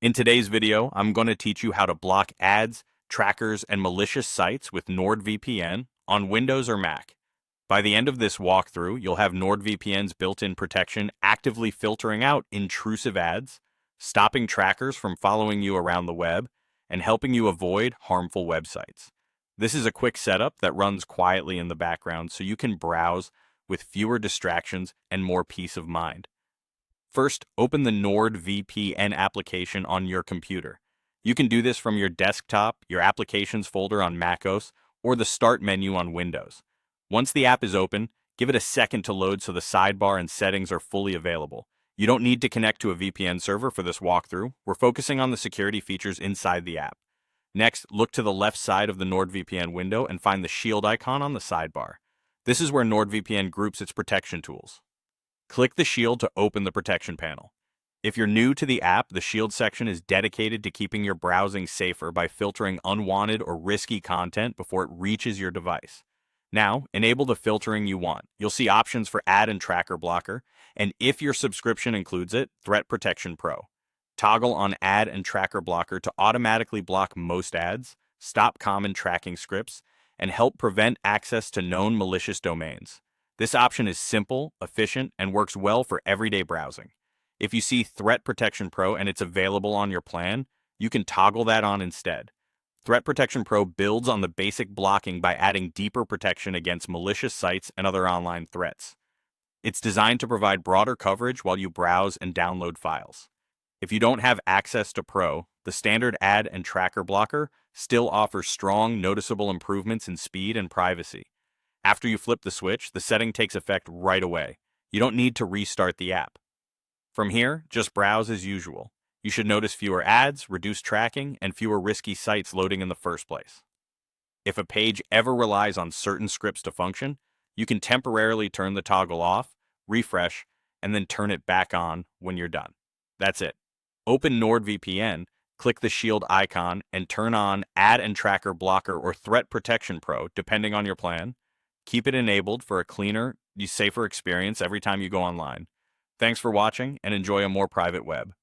In today's video, I'm going to teach you how to block ads, trackers, and malicious sites with NordVPN on Windows or Mac. By the end of this walkthrough, you'll have NordVPN's built-in protection actively filtering out intrusive ads, stopping trackers from following you around the web, and helping you avoid harmful websites. This is a quick setup that runs quietly in the background so you can browse with fewer distractions and more peace of mind. First, open the NordVPN application on your computer. You can do this from your desktop, your Applications folder on macOS, or the Start menu on Windows. Once the app is open, give it a second to load so the sidebar and settings are fully available. You don't need to connect to a VPN server for this walkthrough. We're focusing on the security features inside the app. Next, look to the left side of the NordVPN window and find the shield icon on the sidebar. This is where NordVPN groups its protection tools. Click the shield to open the protection panel. If you're new to the app, the shield section is dedicated to keeping your browsing safer by filtering unwanted or risky content before it reaches your device. Now, enable the filtering you want. You'll see options for ad and tracker blocker, and if your subscription includes it, Threat Protection Pro. Toggle on ad and tracker blocker to automatically block most ads, stop common tracking scripts, and help prevent access to known malicious domains. This option is simple, efficient, and works well for everyday browsing. If you see Threat Protection Pro and it's available on your plan, you can toggle that on instead. Threat Protection Pro builds on the basic blocking by adding deeper protection against malicious sites and other online threats. It's designed to provide broader coverage while you browse and download files. If you don't have access to Pro, the standard ad and tracker blocker still offers strong, noticeable improvements in speed and privacy. After you flip the switch, the setting takes effect right away. You don't need to restart the app. From here, just browse as usual. You should notice fewer ads, reduced tracking, and fewer risky sites loading in the first place. If a page ever relies on certain scripts to function, you can temporarily turn the toggle off, refresh, and then turn it back on when you're done. That's it. Open NordVPN, click the shield icon, and turn on Ad and Tracker Blocker or Threat Protection Pro, depending on your plan. Keep it enabled for a cleaner, safer experience every time you go online. Thanks for watching and enjoy a more private web.